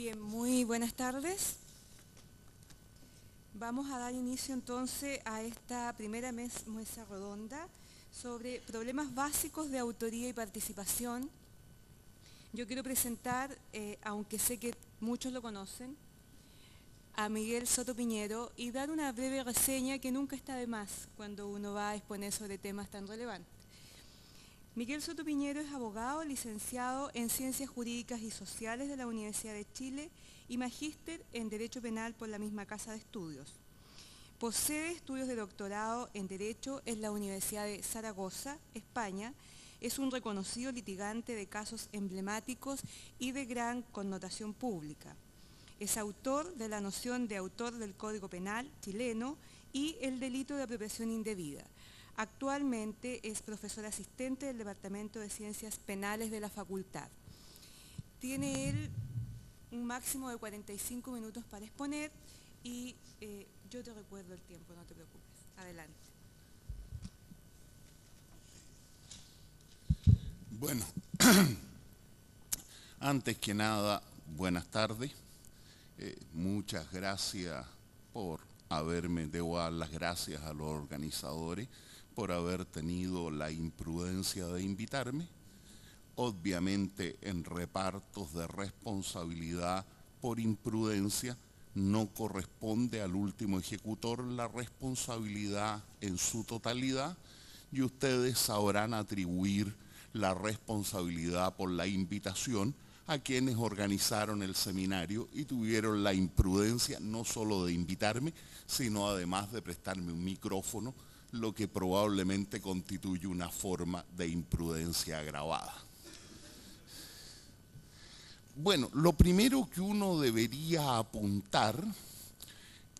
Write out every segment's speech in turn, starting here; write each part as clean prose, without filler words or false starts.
Bien, muy buenas tardes. Vamos a dar inicio entonces a esta primera mesa redonda sobre problemas básicos de autoría y participación. Yo quiero presentar, aunque sé que muchos lo conocen, a Miguel Soto Piñero y dar una breve reseña que nunca está de más cuando uno va a exponer sobre temas tan relevantes. Miguel Soto Piñero es abogado, licenciado en Ciencias Jurídicas y Sociales de la Universidad de Chile y magíster en Derecho Penal por la misma Casa de Estudios. Posee estudios de doctorado en Derecho en la Universidad de Zaragoza, España. Es un reconocido litigante de casos emblemáticos y de gran connotación pública. Es autor de la noción de autor del Código Penal chileno y el delito de apropiación indebida. Actualmente es profesor asistente del Departamento de Ciencias Penales de la Facultad. Tiene él un máximo de 45 minutos para exponer y yo te recuerdo el tiempo, no te preocupes. Adelante. Bueno, antes que nada, buenas tardes. Muchas gracias debo dar las gracias a los organizadores por haber tenido la imprudencia de invitarme. Obviamente en repartos de responsabilidad por imprudencia no corresponde al último ejecutor la responsabilidad en su totalidad y ustedes sabrán atribuir la responsabilidad por la invitación a quienes organizaron el seminario y tuvieron la imprudencia no solo de invitarme, sino además de prestarme un micrófono, lo que probablemente constituye una forma de imprudencia agravada. Bueno, lo primero que uno debería apuntar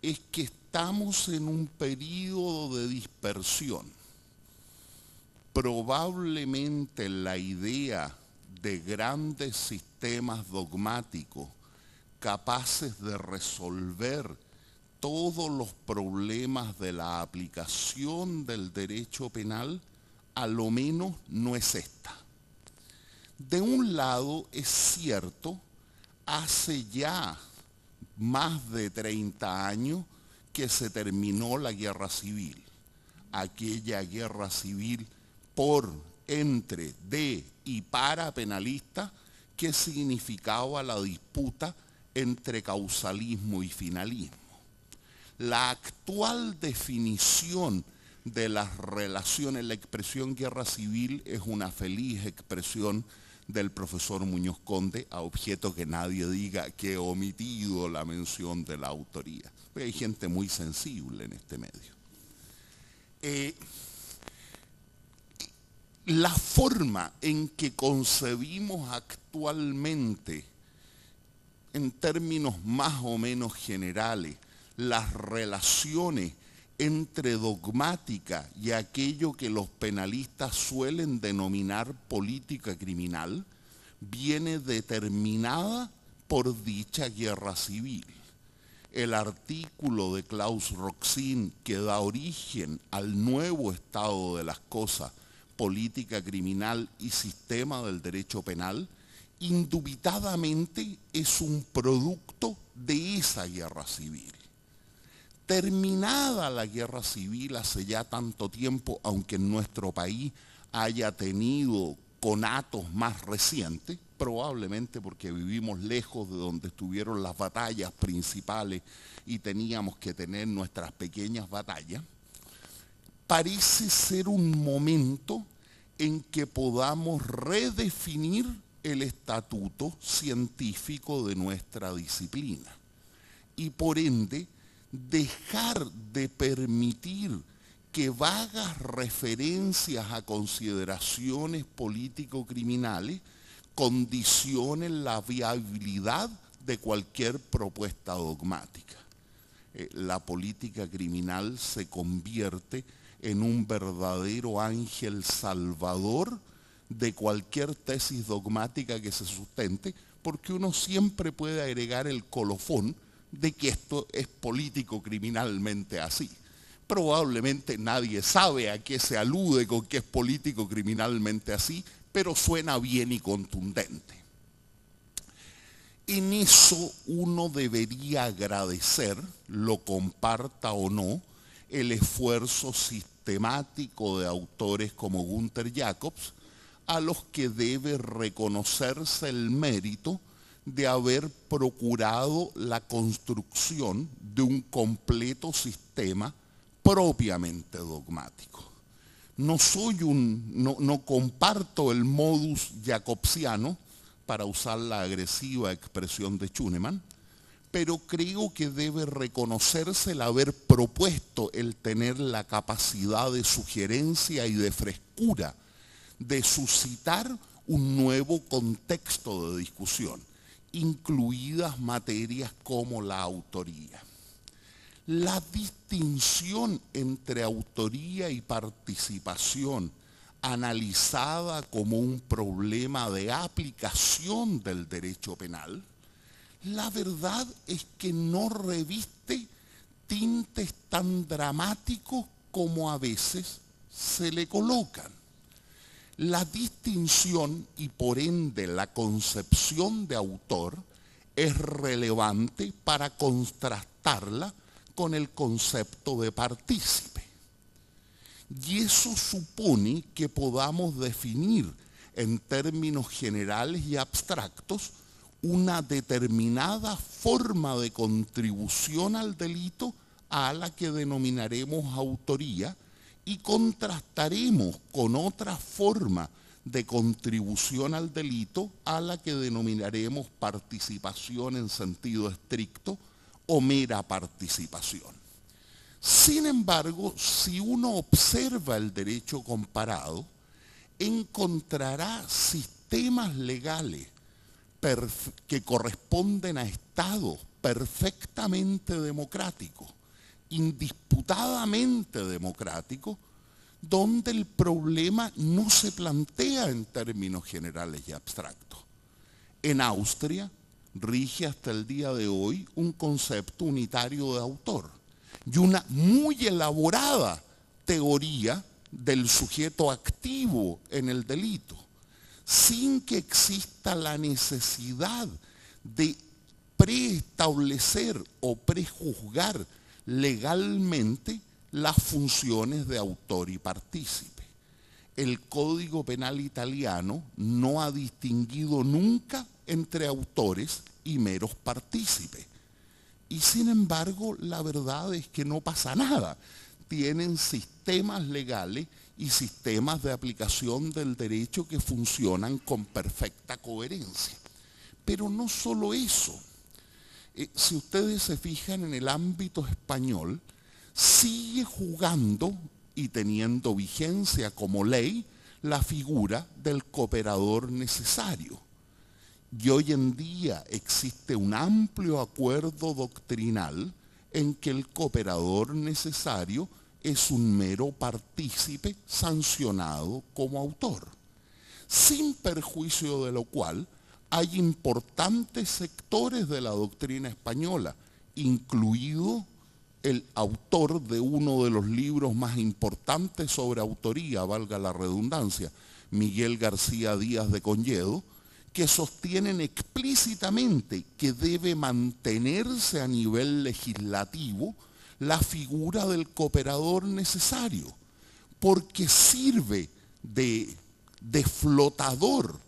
es que estamos en un periodo de dispersión. Probablemente la idea de grandes sistemas dogmáticos capaces de resolver todos los problemas de la aplicación del derecho penal, a lo menos no es esta. De un lado, es cierto, hace ya más de 30 años que se terminó la guerra civil, aquella guerra civil por, entre, de y para penalistas que significaba la disputa entre causalismo y finalismo. La actual definición de las relaciones, la expresión guerra civil es una feliz expresión del profesor Muñoz Conde, a objeto que nadie diga que he omitido la mención de la autoría. Porque hay gente muy sensible en este medio. La forma en que concebimos actualmente, en términos más o menos generales, las relaciones entre dogmática y aquello que los penalistas suelen denominar política criminal, viene determinada por dicha guerra civil. El artículo de Klaus Roxin que da origen al nuevo estado de las cosas, política criminal y sistema del derecho penal, indubitadamente es un producto de esa guerra civil. Terminada la guerra civil hace ya tanto tiempo, aunque en nuestro país haya tenido conatos más recientes, probablemente porque vivimos lejos de donde estuvieron las batallas principales y teníamos que tener nuestras pequeñas batallas, parece ser un momento en que podamos redefinir el estatuto científico de nuestra disciplina y por ende dejar de permitir que vagas referencias a consideraciones político-criminales condicionen la viabilidad de cualquier propuesta dogmática. La política criminal se convierte en un verdadero ángel salvador de cualquier tesis dogmática que se sustente, porque uno siempre puede agregar el colofón de que esto es político criminalmente así. Probablemente nadie sabe a qué se alude con que es político criminalmente así, pero suena bien y contundente. En eso uno debería agradecer, lo comparta o no, el esfuerzo sistemático de autores como Günther Jacobs, a los que debe reconocerse el mérito de haber procurado la construcción de un completo sistema propiamente dogmático. No comparto el modus jacobsiano, para usar la agresiva expresión de Schunemann, pero creo que debe reconocerse el haber propuesto el tener la capacidad de sugerencia y de frescura, de suscitar un nuevo contexto de discusión, incluidas materias como la autoría. La distinción entre autoría y participación, analizada como un problema de aplicación del derecho penal, la verdad es que no reviste tintes tan dramáticos como a veces se le colocan. La distinción y por ende la concepción de autor es relevante para contrastarla con el concepto de partícipe. Y eso supone que podamos definir en términos generales y abstractos una determinada forma de contribución al delito a la que denominaremos autoría y contrastaremos con otra forma de contribución al delito a la que denominaremos participación en sentido estricto o mera participación. Sin embargo, si uno observa el derecho comparado, encontrará sistemas legales que corresponden a estados perfectamente democráticos, indisputadamente democráticos, donde el problema no se plantea en términos generales y abstractos. En Austria rige hasta el día de hoy un concepto unitario de autor y una muy elaborada teoría del sujeto activo en el delito, sin que exista la necesidad de preestablecer o prejuzgar legalmente las funciones de autor y partícipe. El Código Penal italiano no ha distinguido nunca entre autores y meros partícipes. Y sin embargo, la verdad es que no pasa nada. Tienen sistemas legales y sistemas de aplicación del derecho que funcionan con perfecta coherencia. Pero no solo eso. Si ustedes se fijan en el ámbito español, sigue jugando y teniendo vigencia como ley la figura del cooperador necesario. Y hoy en día existe un amplio acuerdo doctrinal en que el cooperador necesario es un mero partícipe sancionado como autor, sin perjuicio de lo cual hay importantes sectores de la doctrina española, incluido el autor de uno de los libros más importantes sobre autoría, valga la redundancia, Miguel García Díaz de Conyedo, que sostienen explícitamente que debe mantenerse a nivel legislativo la figura del cooperador necesario, porque sirve de flotador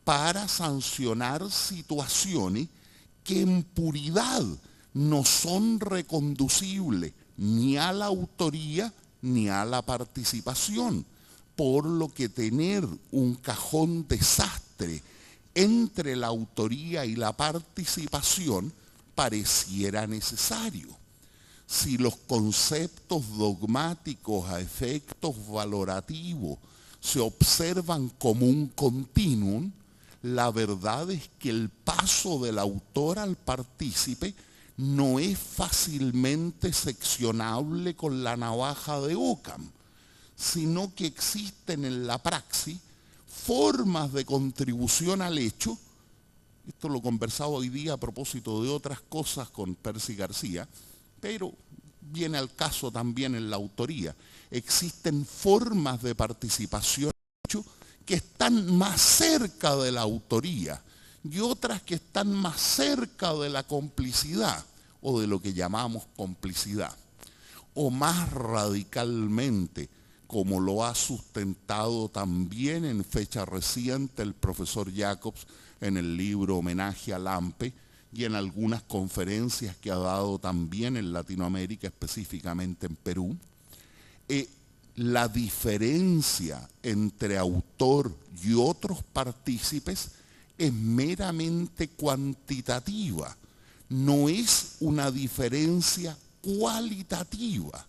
para sancionar situaciones que en puridad no son reconducibles ni a la autoría ni a la participación, por lo que tener un cajón desastre entre la autoría y la participación pareciera necesario. Si los conceptos dogmáticos a efectos valorativos se observan como un continuum, la verdad es que el paso del autor al partícipe no es fácilmente seccionable con la navaja de Occam, sino que existen en la praxis formas de contribución al hecho. Esto lo conversaba hoy día a propósito de otras cosas con Percy García, pero viene al caso también en la autoría. Existen formas de participación en el hecho que están más cerca de la autoría y otras que están más cerca de la complicidad o de lo que llamamos complicidad, o más radicalmente, como lo ha sustentado también en fecha reciente el profesor Jacobs en el libro Homenaje a Lampe y en algunas conferencias que ha dado también en Latinoamérica, específicamente en Perú. La diferencia entre autor y otros partícipes es meramente cuantitativa, no es una diferencia cualitativa.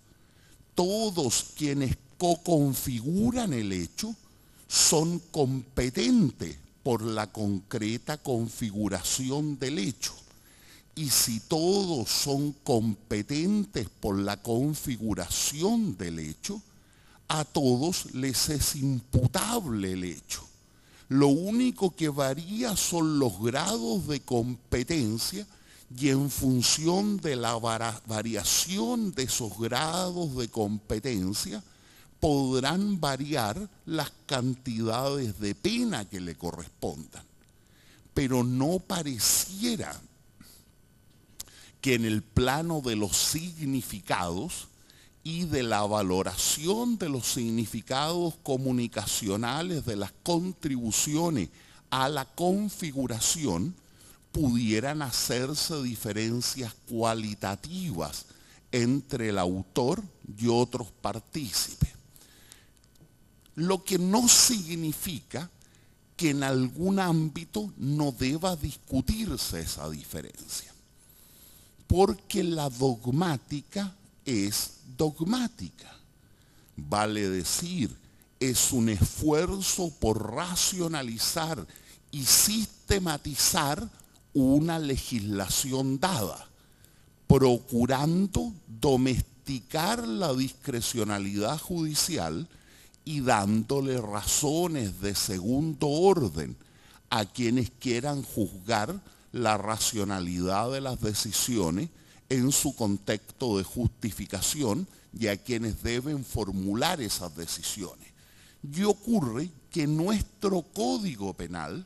Todos quienes co-configuran el hecho son competentes por la concreta configuración del hecho. Y si todos son competentes por la configuración del hecho, a todos les es imputable el hecho. Lo único que varía son los grados de competencia y en función de la variación de esos grados de competencia podrán variar las cantidades de pena que le correspondan. Pero no pareciera que en el plano de los significados y de la valoración de los significados comunicacionales de las contribuciones a la configuración pudieran hacerse diferencias cualitativas entre el autor y otros partícipes. Lo que no significa que en algún ámbito no deba discutirse esa diferencia, porque la dogmática es dogmática. Vale decir, es un esfuerzo por racionalizar y sistematizar una legislación dada, procurando domesticar la discrecionalidad judicial y dándole razones de segundo orden a quienes quieran juzgar la racionalidad de las decisiones en su contexto de justificación y a quienes deben formular esas decisiones. Y ocurre que nuestro Código Penal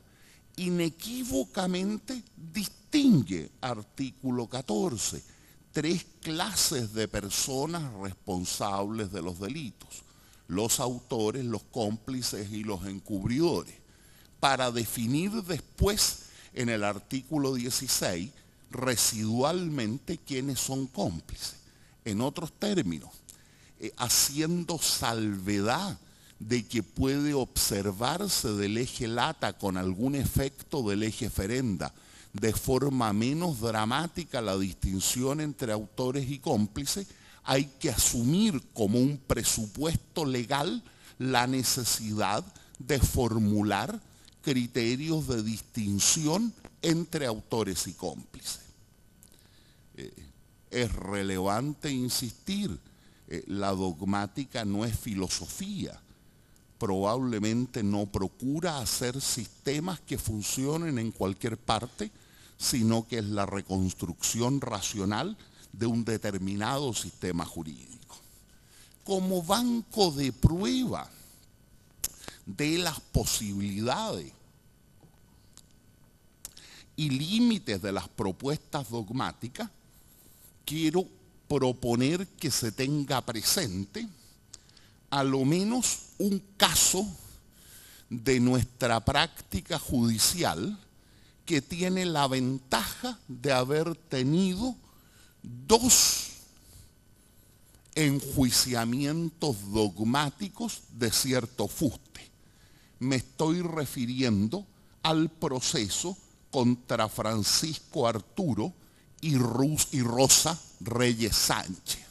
inequívocamente distingue, artículo 14, 3 clases de personas responsables de los delitos: los autores, los cómplices y los encubridores, para definir después en el artículo 16 residualmente quiénes son cómplices. En otros términos, haciendo salvedad de que puede observarse del eje lata con algún efecto del eje ferenda de forma menos dramática la distinción entre autores y cómplices, hay que asumir como un presupuesto legal la necesidad de formular criterios de distinción entre autores y cómplices. Es relevante insistir, la dogmática no es filosofía, probablemente no procura hacer sistemas que funcionen en cualquier parte, sino que es la reconstrucción racional de un determinado sistema jurídico. Como banco de prueba de las posibilidades y límites de las propuestas dogmáticas, quiero proponer que se tenga presente a lo menos un caso de nuestra práctica judicial que tiene la ventaja de haber tenido 2 enjuiciamientos dogmáticos de cierto fuste. Me estoy refiriendo al proceso contra Francisco Arturo y Rosa Reyes Sánchez.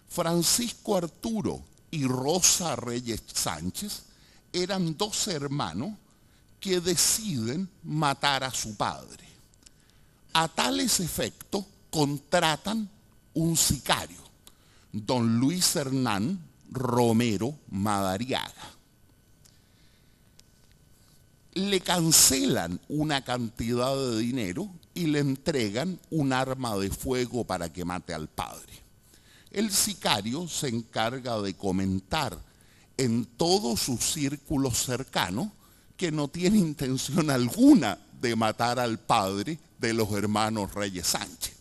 Francisco Arturo y Rosa Reyes Sánchez eran 2 hermanos que deciden matar a su padre. A tales efectos contratan un sicario, don Luis Hernán Romero Madariaga. Le cancelan una cantidad de dinero y le entregan un arma de fuego para que mate al padre. El sicario se encarga de comentar en todos sus círculos cercanos que no tiene intención alguna de matar al padre de los hermanos Reyes Sánchez.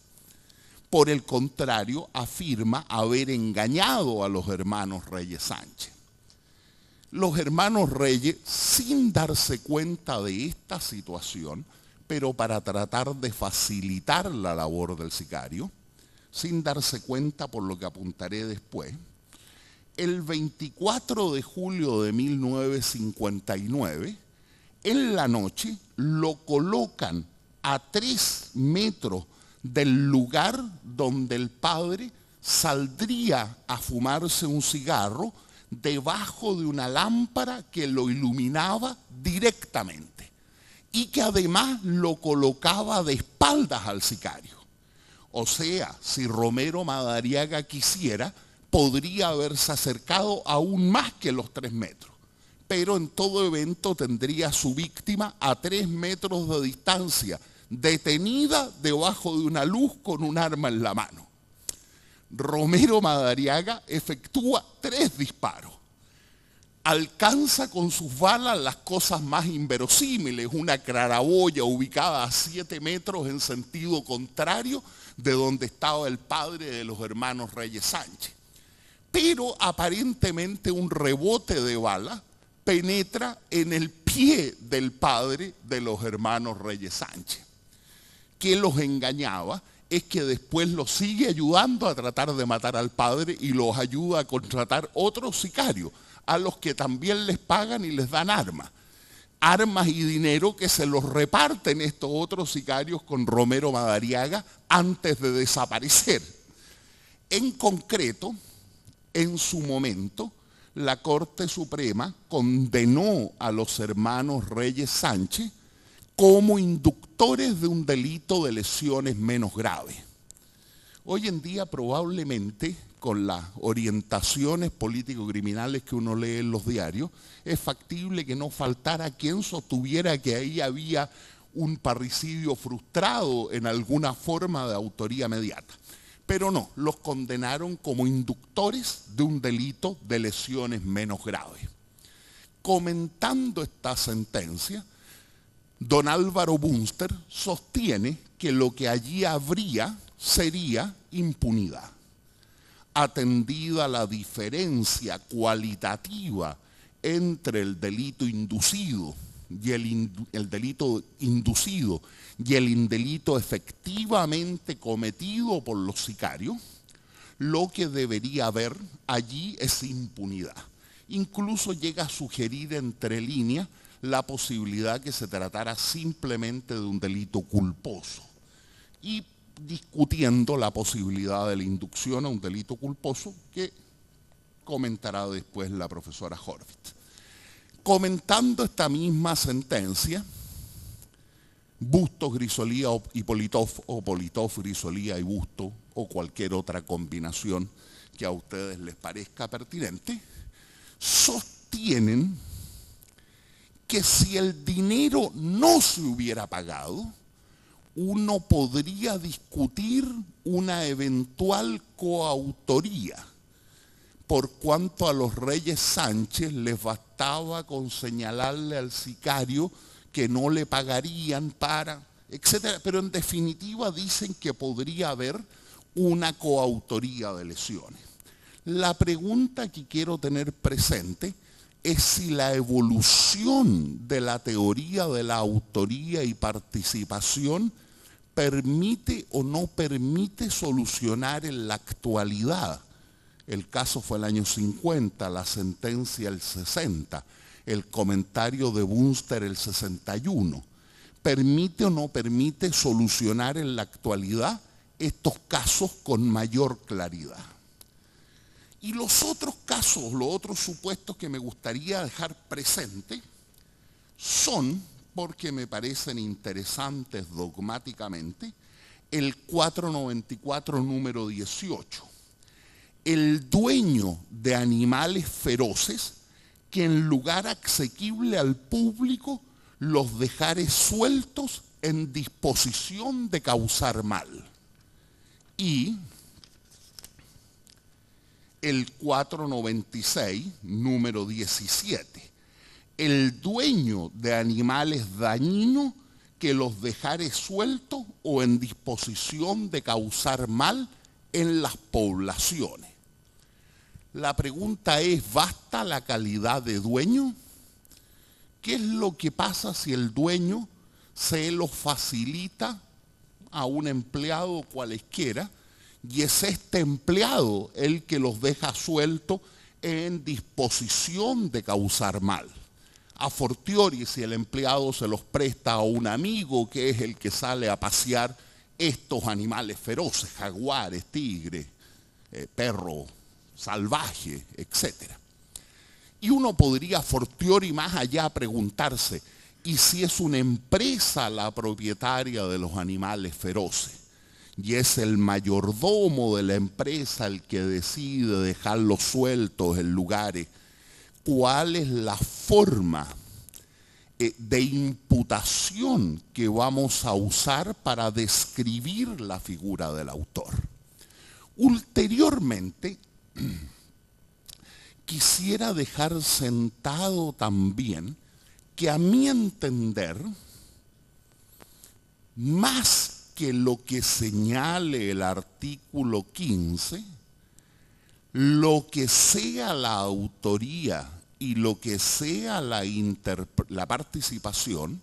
Por el contrario, afirma haber engañado a los hermanos Reyes Sánchez. Los hermanos Reyes, sin darse cuenta de esta situación, pero para tratar de facilitar la labor del sicario, sin darse cuenta por lo que apuntaré después, el 24 de julio de 1959, en la noche, lo colocan a 3 metros del lugar donde el padre saldría a fumarse un cigarro debajo de una lámpara que lo iluminaba directamente y que además lo colocaba de espaldas al sicario. O sea, si Romero Madariaga quisiera, podría haberse acercado aún más que los 3 metros, pero en todo evento tendría a su víctima a 3 metros de distancia, detenida debajo de una luz con un arma en la mano. Romero Madariaga efectúa 3 disparos. Alcanza con sus balas las cosas más inverosímiles, una claraboya ubicada a 7 metros en sentido contrario de donde estaba el padre de los hermanos Reyes Sánchez. Pero aparentemente un rebote de bala penetra en el pie del padre de los hermanos Reyes Sánchez. Que los engañaba es que después los sigue ayudando a tratar de matar al padre y los ayuda a contratar otros sicarios, a los que también les pagan y les dan armas y dinero que se los reparten estos otros sicarios con Romero Madariaga antes de desaparecer. En concreto, en su momento, la Corte Suprema condenó a los hermanos Reyes Sánchez como inductores de un delito de lesiones menos graves. Hoy en día probablemente, con las orientaciones político-criminales que uno lee en los diarios, es factible que no faltara quien sostuviera que ahí había un parricidio frustrado en alguna forma de autoría mediata. Pero no, los condenaron como inductores de un delito de lesiones menos graves. Comentando esta sentencia, don Álvaro Bunster sostiene que lo que allí habría sería impunidad. Atendida la diferencia cualitativa entre el delito inducido y el delito inducido y el delito efectivamente cometido por los sicarios, lo que debería haber allí es impunidad. Incluso llega a sugerir entre líneas la posibilidad que se tratara simplemente de un delito culposo y discutiendo la posibilidad de la inducción a un delito culposo que comentará después la profesora Horvitz. Comentando esta misma sentencia, Bustos, Grisolía y Politov, o Politov, Grisolía y Bustos, o cualquier otra combinación que a ustedes les parezca pertinente, sostienen que si el dinero no se hubiera pagado, uno podría discutir una eventual coautoría, por cuanto a los Reyes Sánchez les bastaba con señalarle al sicario que no le pagarían para, etcétera. Pero en definitiva dicen que podría haber una coautoría de lesiones. La pregunta que quiero tener presente es si la evolución de la teoría de la autoría y participación permite o no permite solucionar en la actualidad. El caso fue el año 50, la sentencia el 60, el comentario de Bunster el 61. ¿Permite o no permite solucionar en la actualidad estos casos con mayor claridad? Y los otros casos, los otros supuestos que me gustaría dejar presente son, porque me parecen interesantes dogmáticamente, el 494 número 18. El dueño de animales feroces que en lugar asequible al público los dejare sueltos en disposición de causar mal. Y el 496, número 17. El dueño de animales dañinos que los dejare sueltos o en disposición de causar mal en las poblaciones. La pregunta es, ¿basta la calidad de dueño? ¿Qué es lo que pasa si el dueño se lo facilita a un empleado cualesquiera y es este empleado el que los deja sueltos en disposición de causar mal? A fortiori, si el empleado se los presta a un amigo que es el que sale a pasear estos animales feroces, jaguares, tigres, perro salvaje, etc. Y uno podría a fortiori más allá preguntarse, ¿y si es una empresa la propietaria de los animales feroces? Y es el mayordomo de la empresa el que decide dejarlos sueltos en lugares. ¿Cuál es la forma de imputación que vamos a usar para describir la figura del autor? Ulteriormente, quisiera dejar sentado también que a mi entender, más que lo que señale el artículo 15, lo que sea la autoría y lo que sea la participación,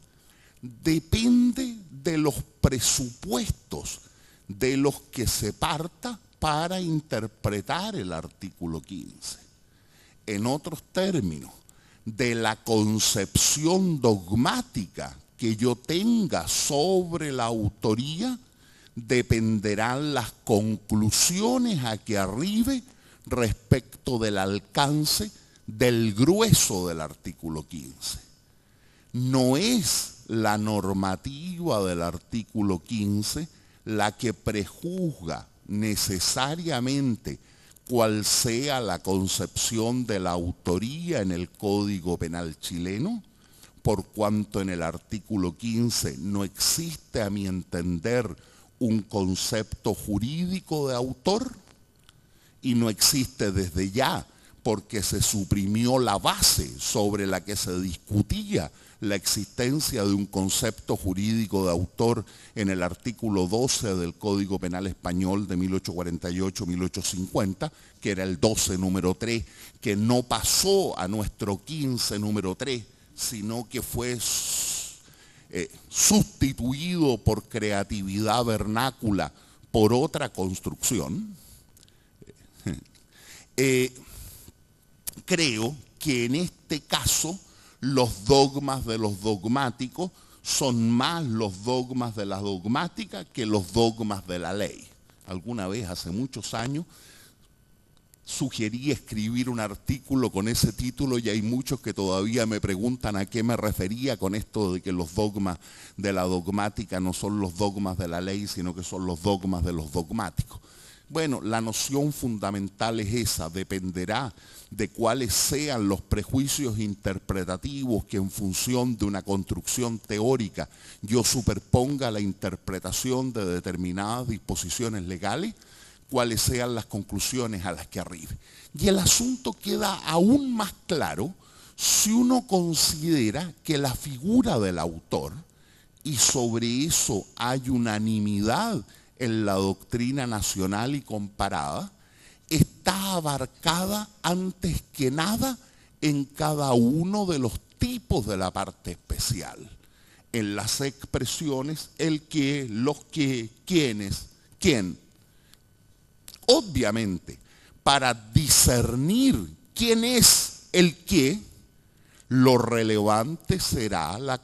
depende de los presupuestos de los que se parta para interpretar el artículo 15. En otros términos, de la concepción dogmática que yo tenga sobre la autoría, dependerán las conclusiones a que arribe respecto del alcance del grueso del artículo 15. No es la normativa del artículo 15 la que prejuzga necesariamente cuál sea la concepción de la autoría en el Código Penal chileno, por cuanto en el artículo 15 no existe, a mi entender, un concepto jurídico de autor, y no existe desde ya porque se suprimió la base sobre la que se discutía la existencia de un concepto jurídico de autor en el artículo 12 del Código Penal Español de 1848-1850, que era el 12 número 3, que no pasó a nuestro 15 número 3, sino que fue sustituido por creatividad vernácula por otra construcción. Creo que en este caso los dogmas de los dogmáticos son más los dogmas de la dogmática que los dogmas de la ley. Alguna vez, hace muchos años, sugerí escribir un artículo con ese título y hay muchos que todavía me preguntan a qué me refería con esto de que los dogmas de la dogmática no son los dogmas de la ley, sino que son los dogmas de los dogmáticos. Bueno, la noción fundamental es esa, dependerá de cuáles sean los prejuicios interpretativos que en función de una construcción teórica yo superponga la interpretación de determinadas disposiciones legales, cuáles sean las conclusiones a las que arribe. Y el asunto queda aún más claro si uno considera que la figura del autor, y sobre eso hay unanimidad en la doctrina nacional y comparada, está abarcada antes que nada en cada uno de los tipos de la parte especial. En las expresiones, el que, los que, quiénes, quién. Obviamente, para discernir quién es el qué, lo relevante será la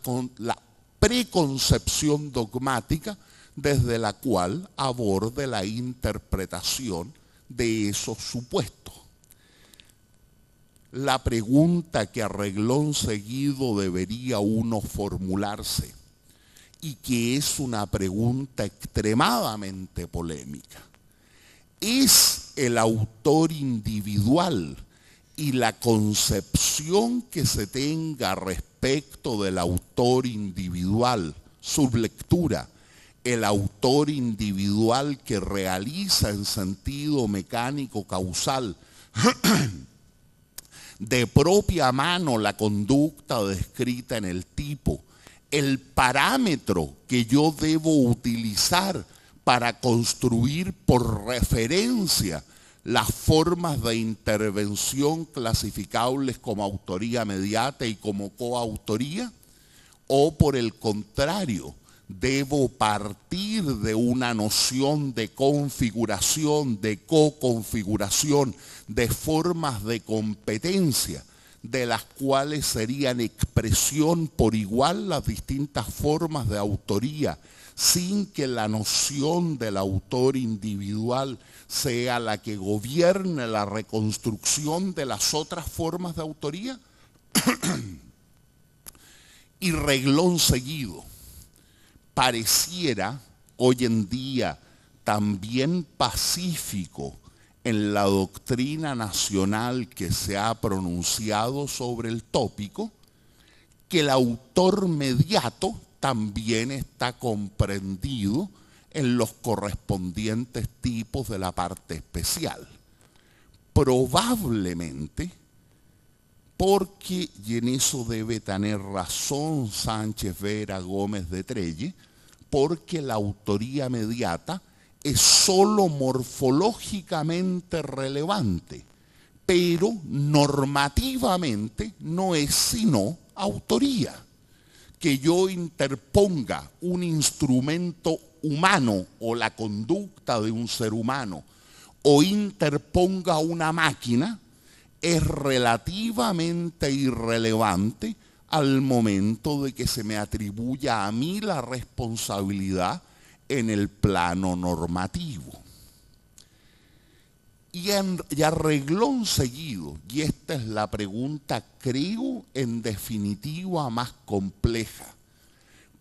preconcepción dogmática desde la cual aborde la interpretación de esos supuestos. La pregunta que a reglón seguido debería uno formularse, y que es una pregunta extremadamente polémica, ¿es el autor individual y la concepción que se tenga respecto del autor individual, sublectura, el autor individual que realiza en sentido mecánico causal de propia mano la conducta descrita en el tipo, el parámetro que yo debo utilizar para construir por referencia las formas de intervención clasificables como autoría mediata y como coautoría, o por el contrario, debo partir de una noción de configuración, de coconfiguración, de formas de competencia, de las cuales serían expresión por igual las distintas formas de autoría, sin que la noción del autor individual sea la que gobierne la reconstrucción de las otras formas de autoría. Y reglón seguido, pareciera hoy en día también pacífico en la doctrina nacional que se ha pronunciado sobre el tópico, que el autor mediato también está comprendido en los correspondientes tipos de la parte especial. Probablemente porque, y en eso debe tener razón Sánchez Vera Gómez de Trelle, porque la autoría mediata es solo morfológicamente relevante, pero normativamente no es sino autoría. Que yo interponga un instrumento humano o la conducta de un ser humano o interponga una máquina es relativamente irrelevante al momento de que se me atribuya a mí la responsabilidad en el plano normativo. Y a reglón seguido, y esta es la pregunta, creo, en definitiva más compleja,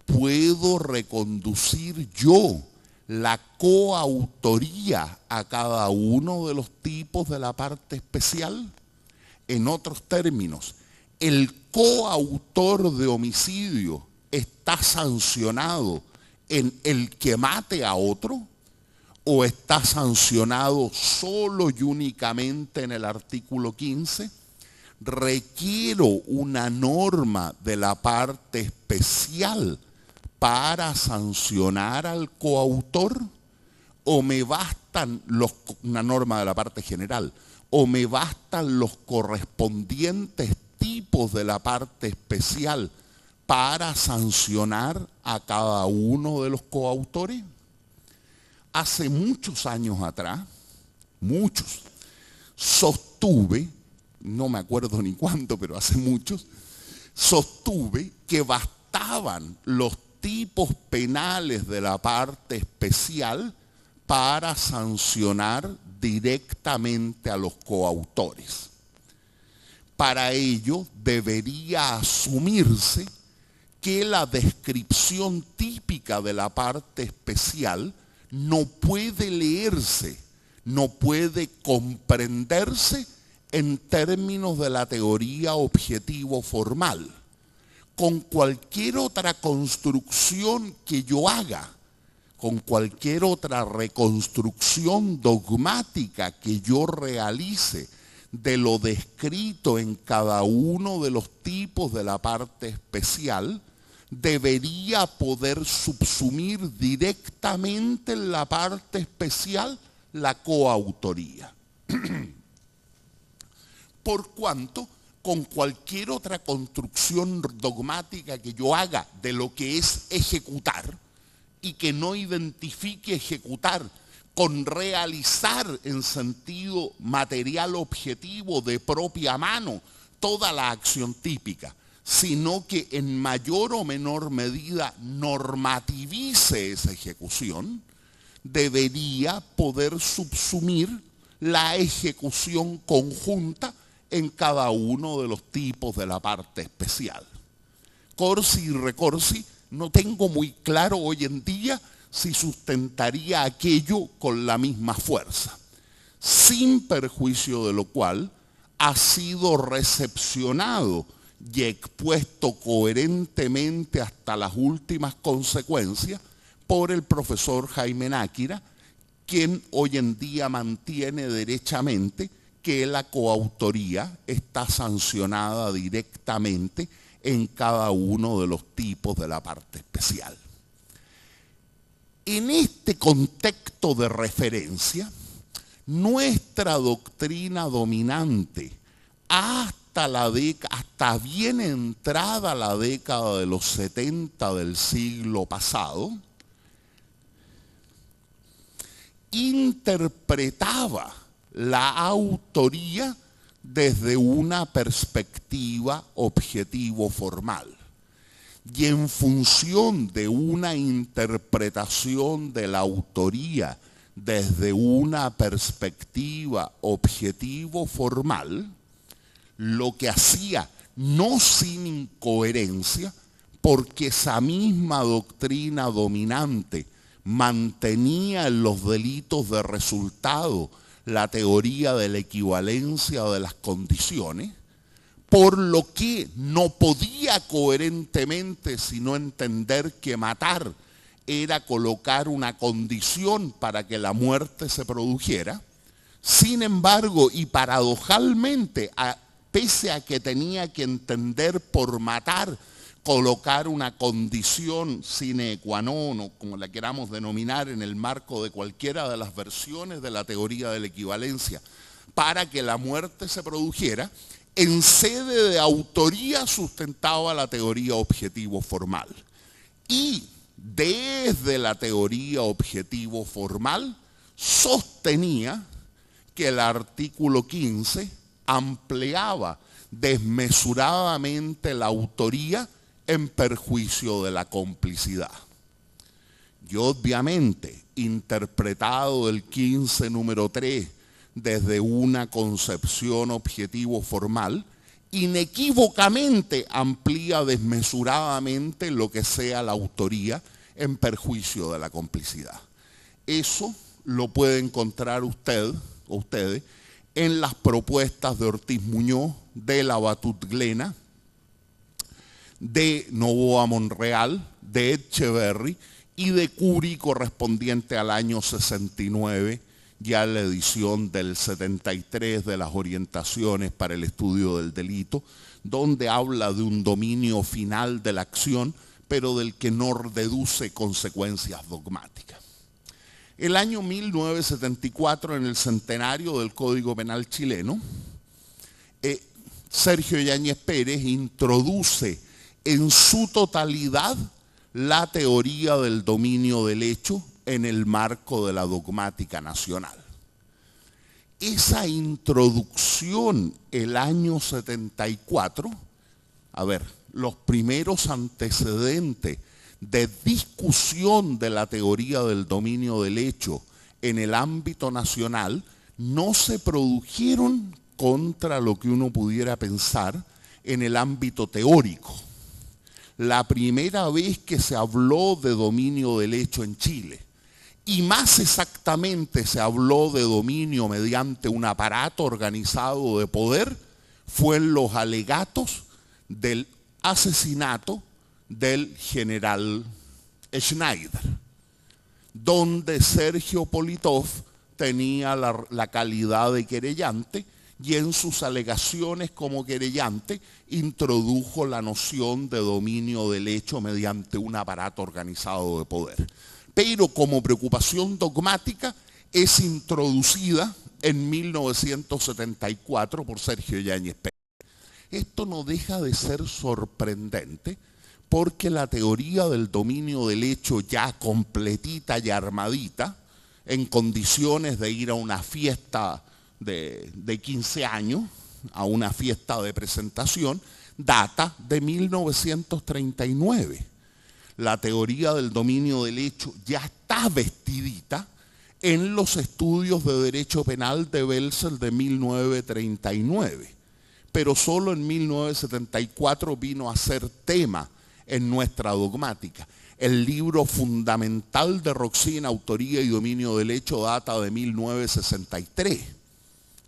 ¿puedo reconducir yo la coautoría a cada uno de los tipos de la parte especial? En otros términos, ¿el coautor de homicidio está sancionado en el que mate a otro? ¿O está sancionado solo y únicamente en el artículo 15? ¿Requiero una norma de la parte especial para sancionar al coautor? ¿O me bastan una norma de la parte general? ¿O me bastan los correspondientes tipos de la parte especial para sancionar a cada uno de los coautores? Hace muchos años atrás, sostuve, no me acuerdo ni cuánto, pero hace muchos, sostuve que bastaban los tipos penales de la parte especial para sancionar directamente a los coautores. Para ello debería asumirse que la descripción típica de la parte especial no puede leerse, no puede comprenderse en términos de la teoría objetivo formal. Con cualquier otra construcción que yo haga, con cualquier otra reconstrucción dogmática que yo realice de lo descrito en cada uno de los tipos de la parte especial, debería poder subsumir directamente en la parte especial la coautoría. Por cuanto, con cualquier otra construcción dogmática que yo haga de lo que es ejecutar, y que no identifique ejecutar con realizar en sentido material objetivo de propia mano toda la acción típica, sino que en mayor o menor medida normativice esa ejecución, debería poder subsumir la ejecución conjunta en cada uno de los tipos de la parte especial. Corsi y recorsi, no tengo muy claro hoy en día si sustentaría aquello con la misma fuerza, sin perjuicio de lo cual ha sido recepcionado y expuesto coherentemente hasta las últimas consecuencias por el profesor Jaime Náquira, quien hoy en día mantiene derechamente que la coautoría está sancionada directamente en cada uno de los tipos de la parte especial. En este contexto de referencia, nuestra doctrina dominante hasta bien entrada la década de los 70 del siglo pasado, interpretaba la autoría desde una perspectiva objetivo-formal. Y en función de una interpretación de la autoría desde una perspectiva objetivo-formal, lo que hacía, no sin incoherencia, porque esa misma doctrina dominante mantenía en los delitos de resultado la teoría de la equivalencia de las condiciones, por lo que no podía coherentemente sino entender que matar era colocar una condición para que la muerte se produjera. Sin embargo, y paradojalmente, pese a que tenía que entender por matar, colocar una condición sine qua non, o como la queramos denominar en el marco de cualquiera de las versiones de la teoría de la equivalencia, para que la muerte se produjera, en sede de autoría sustentaba la teoría objetivo-formal. Y desde la teoría objetivo-formal sostenía que el artículo 15 ampliaba desmesuradamente la autoría en perjuicio de la complicidad. Y obviamente, interpretado el 15 número 3 desde una concepción objetivo-formal, inequívocamente amplía desmesuradamente lo que sea la autoría en perjuicio de la complicidad. Eso lo puede encontrar usted o ustedes en las propuestas de Ortiz Muñoz, de Labatut Glena, de Novoa Monreal, de Etcheverry y de Curie, correspondiente al año 69, ya la edición del 73 de las orientaciones para el estudio del delito, donde habla de un dominio final de la acción, pero del que no deduce consecuencias dogmáticas. El año 1974, en el centenario del Código Penal chileno, Sergio Yáñez Pérez introduce en su totalidad la teoría del dominio del hecho en el marco de la dogmática nacional. Esa introducción el año 74, los primeros antecedentes de discusión de la teoría del dominio del hecho en el ámbito nacional no se produjeron contra lo que uno pudiera pensar en el ámbito teórico. La primera vez que se habló de dominio del hecho en Chile, y más exactamente se habló de dominio mediante un aparato organizado de poder, fue en los alegatos del asesinato del general Schneider, donde Sergio Politov tenía la calidad de querellante y en sus alegaciones como querellante introdujo la noción de dominio del hecho mediante un aparato organizado de poder. Pero como preocupación dogmática es introducida en 1974 por Sergio Yáñez Pérez. Esto no deja de ser sorprendente porque la teoría del dominio del hecho ya completita y armadita, en condiciones de ir a una fiesta de 15 años, a una fiesta de presentación, data de 1939. La teoría del dominio del hecho ya está vestidita en los estudios de derecho penal de Welsel de 1939, pero solo en 1974 vino a ser tema en nuestra dogmática. El libro fundamental de Roxin, Autoría y Dominio del Hecho, data de 1963.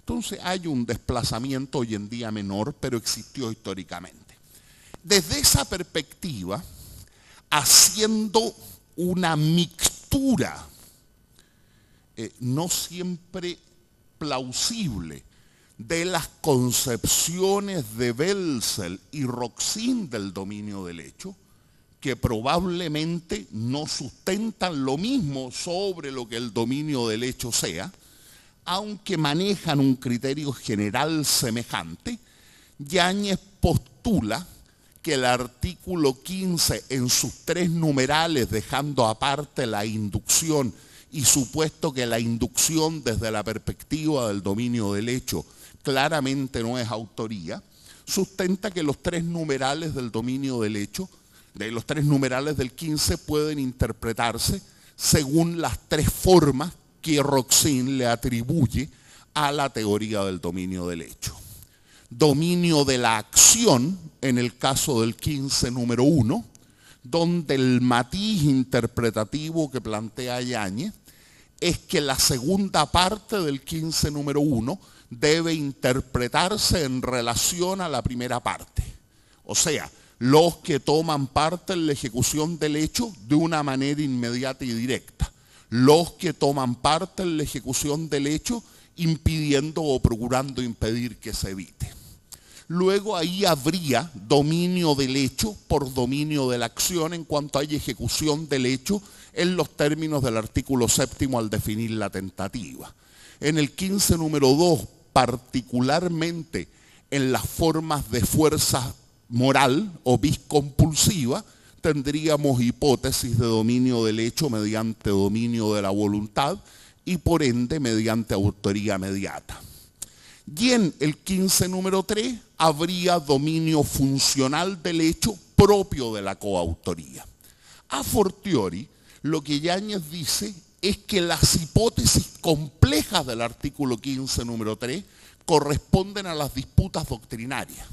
Entonces hay un desplazamiento hoy en día menor, pero existió históricamente. Desde esa perspectiva, haciendo una mixtura no siempre plausible de las concepciones de Welzel y Roxin del dominio del hecho, que probablemente no sustentan lo mismo sobre lo que el dominio del hecho sea, aunque manejan un criterio general semejante. Yáñez postula que el artículo 15 en sus 3 numerales, dejando aparte la inducción y supuesto que la inducción desde la perspectiva del dominio del hecho claramente no es autoría, sustenta que los 3 numerales del dominio del hecho, de los 3 numerales del 15, pueden interpretarse según las 3 formas que Roxin le atribuye a la teoría del dominio del hecho. Dominio de la acción, en el caso del 15 número 1, donde el matiz interpretativo que plantea Yáñez es que la segunda parte del 15 número 1 debe interpretarse en relación a la primera parte. O sea, los que toman parte en la ejecución del hecho de una manera inmediata y directa. Los que toman parte en la ejecución del hecho impidiendo o procurando impedir que se evite. Luego ahí habría dominio del hecho por dominio de la acción en cuanto hay ejecución del hecho en los términos del artículo 7º al definir la tentativa. En el 15 número 2, particularmente en las formas de fuerza moral o vis compulsiva, tendríamos hipótesis de dominio del hecho mediante dominio de la voluntad y por ende mediante autoría mediata. Y en el 15 número 3 habría dominio funcional del hecho propio de la coautoría. A fortiori, lo que Yáñez dice es que las hipótesis complejas del artículo 15 número 3 corresponden a las disputas doctrinarias.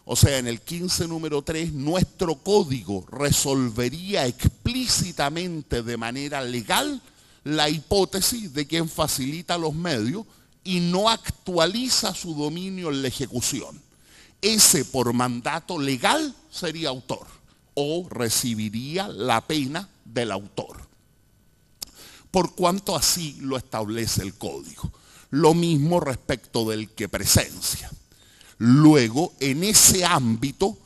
O sea, en el 15 número 3, nuestro código resolvería explícitamente de manera legal la hipótesis de quien facilita los medios y no actualiza su dominio en la ejecución. Ese, por mandato legal, sería autor o recibiría la pena del autor, por cuanto así lo establece el código. Lo mismo respecto del que presencia. Luego, en ese ámbito,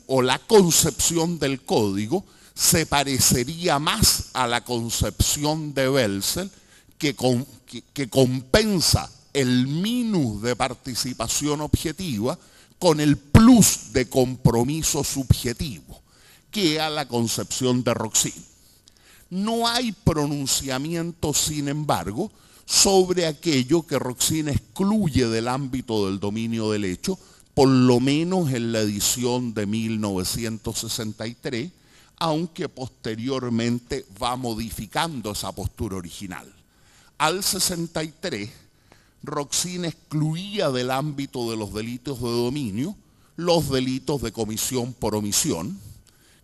la concepción del código se parecería más a la concepción de Welzel, que compensa el minus de participación objetiva con el plus de compromiso subjetivo, que a la concepción de Roxin. No hay pronunciamiento, sin embargo, sobre aquello que Roxin excluye del ámbito del dominio del hecho, por lo menos en la edición de 1963, aunque posteriormente va modificando esa postura original. Al 63, Roxin excluía del ámbito de los delitos de dominio los delitos de comisión por omisión,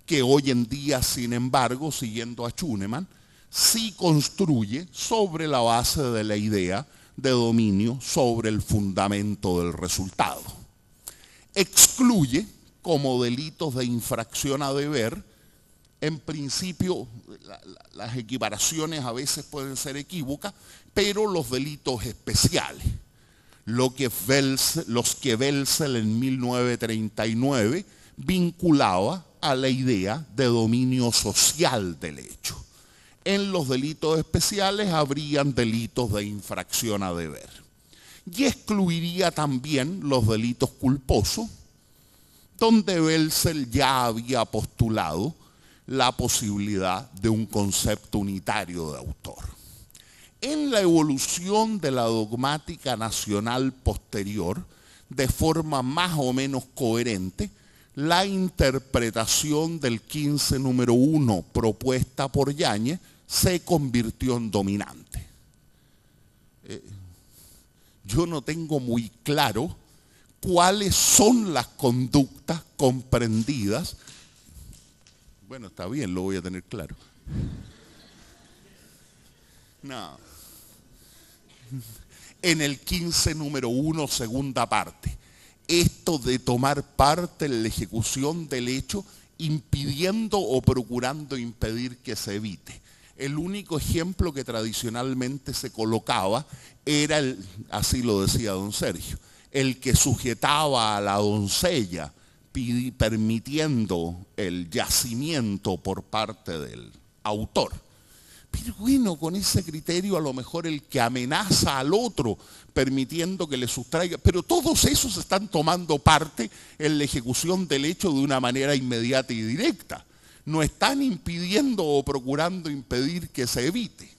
que hoy en día, sin embargo, siguiendo a Schunemann, sí construye sobre la base de la idea de dominio sobre el fundamento del resultado. Excluye como delitos de infracción a deber, en principio las equiparaciones a veces pueden ser equívocas, pero los delitos especiales, los que Welzel en 1939 vinculaba a la idea de dominio social del hecho. En los delitos especiales habrían delitos de infracción a deber. Y excluiría también los delitos culposos, donde Welzel ya había postulado la posibilidad de un concepto unitario de autor. En la evolución de la dogmática nacional posterior, de forma más o menos coherente, la interpretación del 15 número 1 propuesta por Yáñez se convirtió en dominante. Yo no tengo muy claro cuáles son las conductas comprendidas. Bueno, está bien, lo voy a tener claro. No. En el 15 número 1, segunda parte. Esto de tomar parte en la ejecución del hecho impidiendo o procurando impedir que se evite. el único ejemplo que tradicionalmente se colocaba era, así lo decía don Sergio, el que sujetaba a la doncella permitiendo el yacimiento por parte del autor. Pero bueno, con ese criterio a lo mejor el que amenaza al otro permitiendo que le sustraiga, pero todos esos están tomando parte en la ejecución del hecho de una manera inmediata y directa. No están impidiendo o procurando impedir que se evite.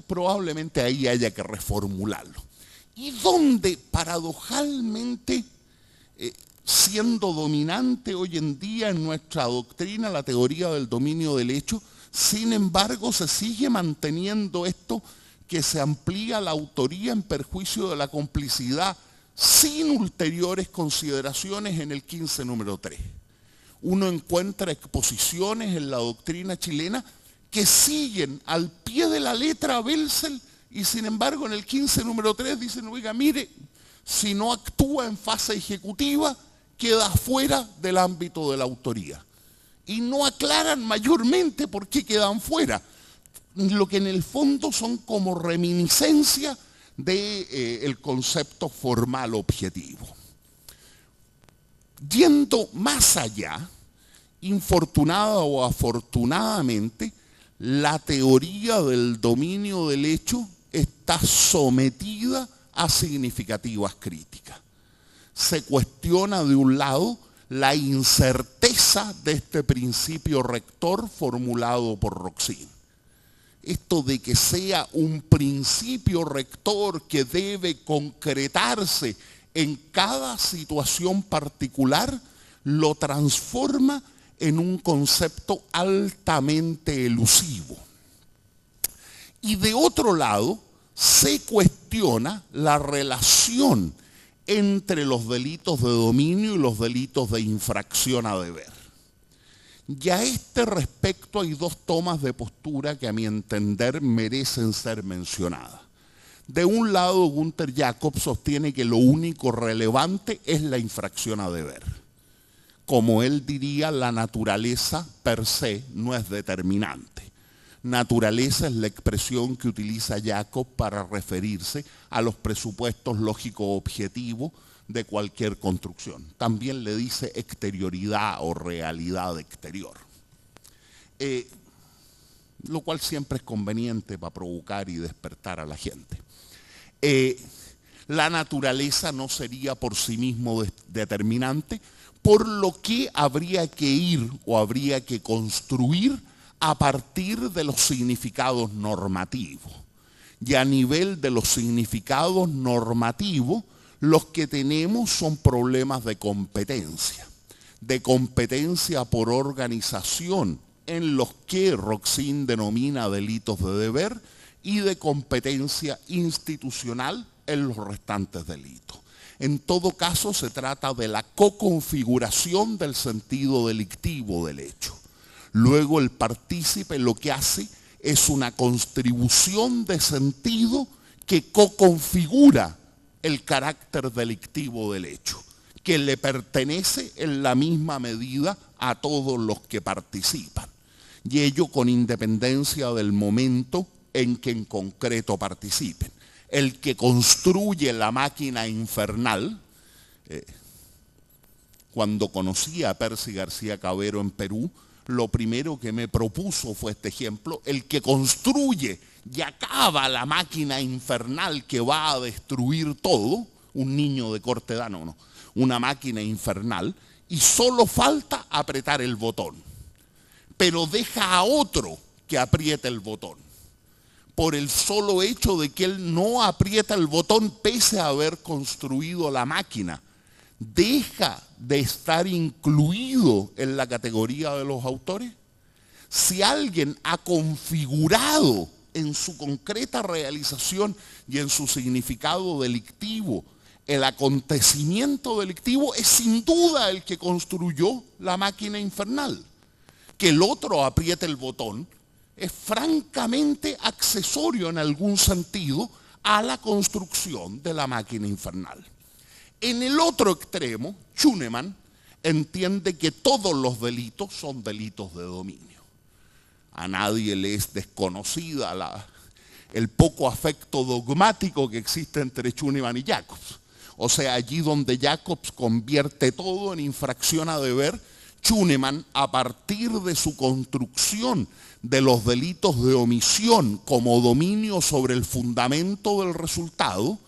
Probablemente ahí haya que reformularlo. Y donde paradojalmente, siendo dominante hoy en día en nuestra doctrina la teoría del dominio del hecho, sin embargo se sigue manteniendo esto que se amplía la autoría en perjuicio de la complicidad sin ulteriores consideraciones en el 15 número 3. Uno encuentra exposiciones en la doctrina chilena que siguen al pie de la letra a Welsel y sin embargo en el 15 número 3 dicen, oiga, mire, si no actúa en fase ejecutiva, queda fuera del ámbito de la autoría. Y no aclaran mayormente por qué quedan fuera. Lo que en el fondo son como reminiscencias del concepto formal objetivo. Yendo más allá, infortunada o afortunadamente, la teoría del dominio del hecho está sometida a significativas críticas. Se cuestiona de un lado la incerteza de este principio rector formulado por Roxin. Esto de que sea un principio rector que debe concretarse en cada situación particular, lo transforma en un concepto altamente elusivo. Y de otro lado, se cuestiona la relación entre los delitos de dominio y los delitos de infracción a deber. Y a este respecto hay dos tomas de postura que a mi entender merecen ser mencionadas. De un lado, Günther Jacob sostiene que lo único relevante es la infracción a deber. Como él diría, la naturaleza per se no es determinante. Naturaleza es la expresión que utiliza Jacob para referirse a los presupuestos lógico-objetivos de cualquier construcción. También le dice exterioridad o realidad exterior. Lo cual siempre es conveniente para provocar y despertar a la gente. La naturaleza no sería por sí mismo determinante, por lo que habría que ir o habría que construir a partir de los significados normativos. Y a nivel de los significados normativos, los que tenemos son problemas de competencia por organización, en los que Roxin denomina delitos de deber, y de competencia institucional en los restantes delitos. En todo caso, se trata de la coconfiguración del sentido delictivo del hecho. Luego el partícipe lo que hace es una contribución de sentido que coconfigura el carácter delictivo del hecho, que le pertenece en la misma medida a todos los que participan, y ello con independencia del momento en que en concreto participen. El que construye la máquina infernal, cuando conocí a Percy García Cabero en Perú, lo primero que me propuso fue este ejemplo: el que construye y acaba la máquina infernal que va a destruir todo, un niño de corta edad, no, una máquina infernal, y solo falta apretar el botón, pero deja a otro que apriete el botón. Por el solo hecho de que él no aprieta el botón pese a haber construido la máquina, deja de estar incluido en la categoría de los autores. Si alguien ha configurado en su concreta realización y en su significado delictivo el acontecimiento delictivo, es sin duda el que construyó la máquina infernal. Que el otro apriete el botón es francamente accesorio en algún sentido a la construcción de la máquina infernal. En el otro extremo, Schunemann entiende que todos los delitos son delitos de dominio. a nadie le es desconocida el poco afecto dogmático que existe entre Schunemann y Jacobs. O sea, allí donde Jacobs convierte todo en infracción a deber, Schunemann, a partir de su construcción de los delitos de omisión como dominio sobre el fundamento del resultado,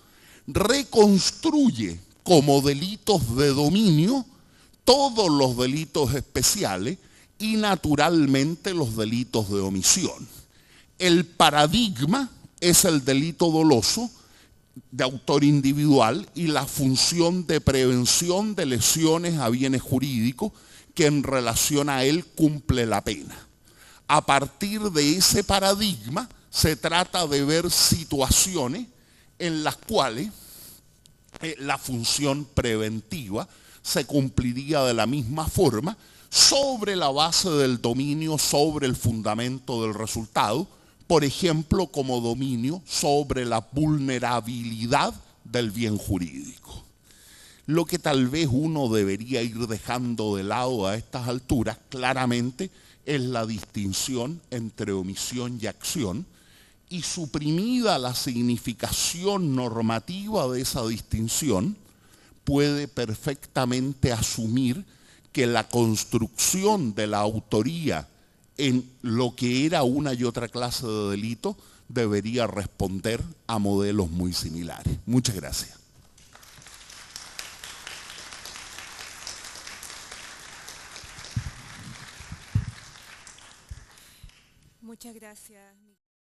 reconstruye como delitos de dominio todos los delitos especiales y naturalmente los delitos de omisión. El paradigma es el delito doloso de autor individual y la función de prevención de lesiones a bienes jurídicos que en relación a él cumple la pena. A partir de ese paradigma se trata de ver situaciones en las cuales la función preventiva se cumpliría de la misma forma sobre la base del dominio sobre el fundamento del resultado, por ejemplo, como dominio sobre la vulnerabilidad del bien jurídico. Lo que tal vez uno debería ir dejando de lado a estas alturas, claramente, es la distinción entre omisión y acción, y suprimida la significación normativa de esa distinción, puede perfectamente asumir que la construcción de la autoría en lo que era una y otra clase de delito debería responder a modelos muy similares. Muchas gracias. Muchas gracias.